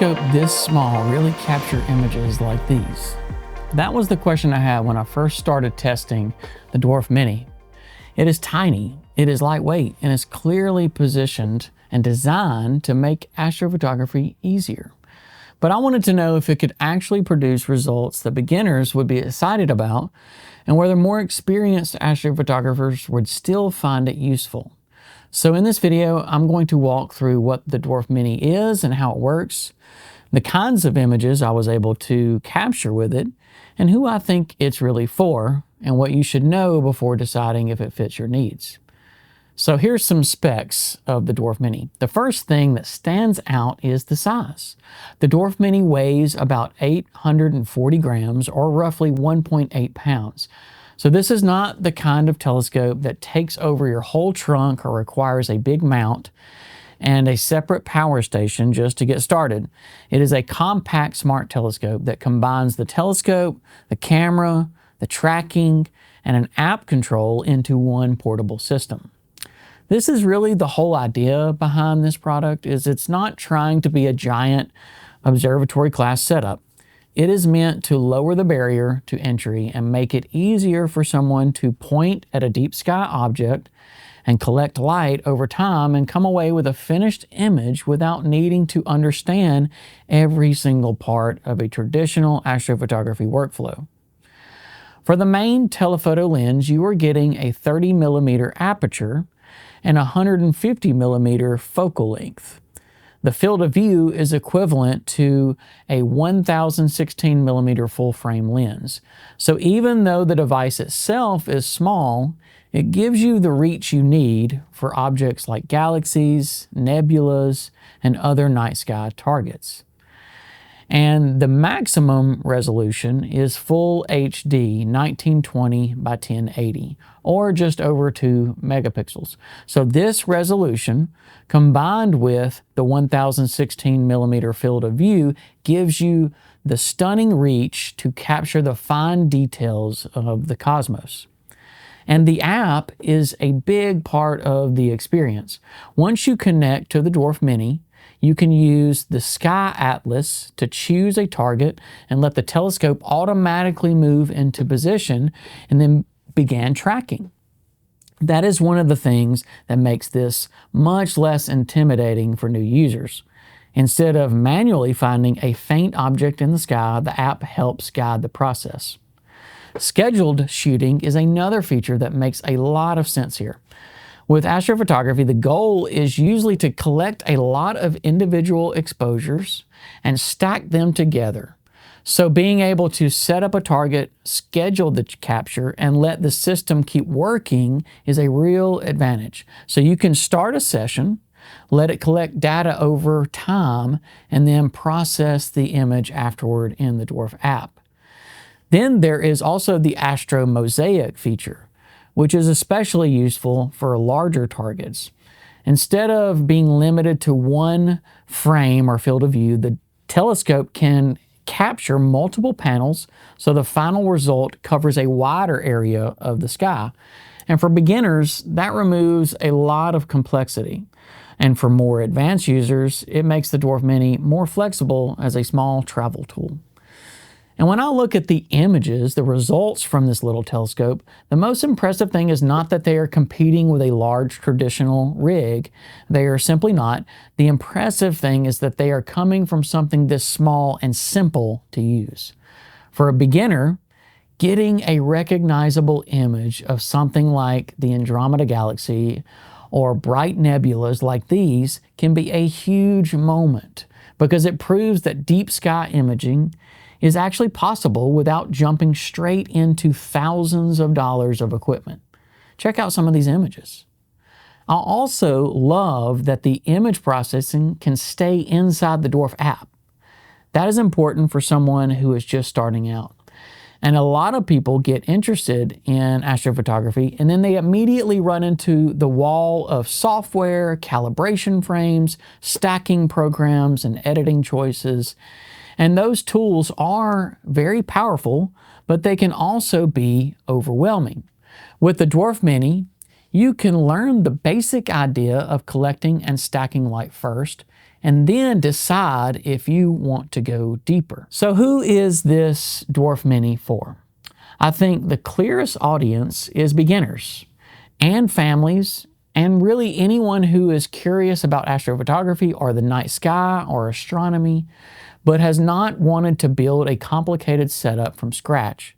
telescope this small really capture images like these? That was the question I had when I first started testing the Dwarf Mini. It is tiny, it is lightweight, and is clearly positioned and designed to make astrophotography easier. But I wanted to know if it could actually produce results that beginners would be excited about, and whether more experienced astrophotographers would still find it useful. So in this video, I'm going to walk through what the Dwarf Mini is and how it works, the kinds of images I was able to capture with it, and who I think it's really for, and what you should know before deciding if it fits your needs. So here's some specs of the Dwarf Mini. The first thing that stands out is the size. The Dwarf Mini weighs about 840 grams, or roughly 1.8 pounds. So this is not the kind of telescope that takes over your whole trunk or requires a big mount and a separate power station just to get started. It is a compact smart telescope that combines the telescope, the camera, the tracking, and an app control into one portable system. This is really the whole idea behind this product. It's not trying to be a giant observatory class setup. It is meant to lower the barrier to entry and make it easier for someone to point at a deep sky object and collect light over time and come away with a finished image without needing to understand every single part of a traditional astrophotography workflow. For the main telephoto lens, you are getting a 30mm aperture and 150mm focal length. The field of view is equivalent to a 1016mm full-frame lens. So even though the device itself is small, it gives you the reach you need for objects like galaxies, nebulas, and other night sky targets. And the maximum resolution is full HD 1920 by 1080, or just over 2 megapixels. So this resolution, combined with the 1016mm field of view, gives you the stunning reach to capture the fine details of the cosmos. And the app is a big part of the experience. Once you connect to the Dwarf Mini, you can use the Sky Atlas to choose a target and let the telescope automatically move into position and then begin tracking. That is one of the things that makes this much less intimidating for new users. Instead of manually finding a faint object in the sky, the app helps guide the process. Scheduled shooting is another feature that makes a lot of sense here. With astrophotography, the goal is usually to collect a lot of individual exposures and stack them together. So being able to set up a target, schedule the capture, and let the system keep working is a real advantage. So you can start a session, let it collect data over time, and then process the image afterward in the Dwarf app. Then there is also the Astro Mosaic feature, which is especially useful for larger targets. Instead of being limited to one frame or field of view, the telescope can capture multiple panels, so the final result covers a wider area of the sky. And for beginners, that removes a lot of complexity. And for more advanced users, it makes the Dwarf Mini more flexible as a small travel tool. And when I look at the images, the results from this little telescope, the most impressive thing is not that they are competing with a large traditional rig. They are simply not. The impressive thing is that they are coming from something this small and simple to use. For a beginner, getting a recognizable image of something like the Andromeda Galaxy or bright nebulas like these can be a huge moment, because it proves that deep sky imaging is actually possible without jumping straight into thousands of dollars of equipment. Check out some of these images. I also love that the image processing can stay inside the Dwarf app. That is important for someone who is just starting out. And a lot of people get interested in astrophotography, and then they immediately run into the wall of software, calibration frames, stacking programs, and editing choices. And those tools are very powerful, but they can also be overwhelming. With the Dwarf Mini, you can learn the basic idea of collecting and stacking light first, and then decide if you want to go deeper. So who is this Dwarf Mini for? I think the clearest audience is beginners and families, and really anyone who is curious about astrophotography or the night sky or astronomy, but has not wanted to build a complicated setup from scratch.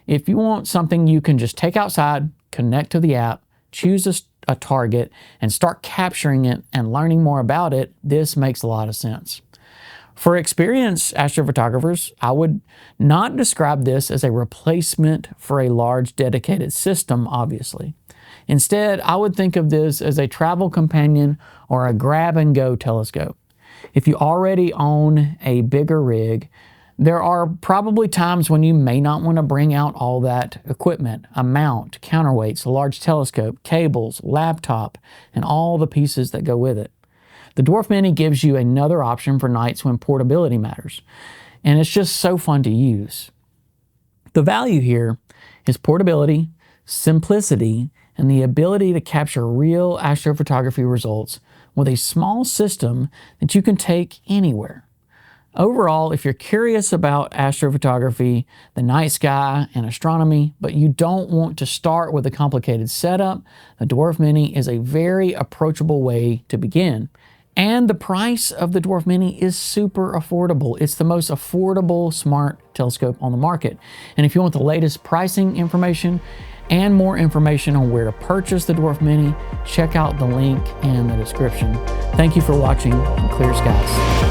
If you want something you can just take outside, connect to the app, choose a target, and start capturing it and learning more about it, this makes a lot of sense. For experienced astrophotographers, I would not describe this as a replacement for a large dedicated system, obviously. Instead, I would think of this as a travel companion or a grab-and-go telescope. If you already own a bigger rig, there are probably times when you may not want to bring out all that equipment, a mount, counterweights, a large telescope, cables, laptop, and all the pieces that go with it. The Dwarf Mini gives you another option for nights when portability matters, and it's just so fun to use. The value here is portability, simplicity, and the ability to capture real astrophotography results with a small system that you can take anywhere. Overall, if you're curious about astrophotography, the night sky, and astronomy, but you don't want to start with a complicated setup, the Dwarf Mini is a very approachable way to begin. And the price of the Dwarf Mini is super affordable. It's the most affordable smart telescope on the market. And if you want the latest pricing information and more information on where to purchase the Dwarf Mini, check out the link in the description. Thank you for watching, and clear skies.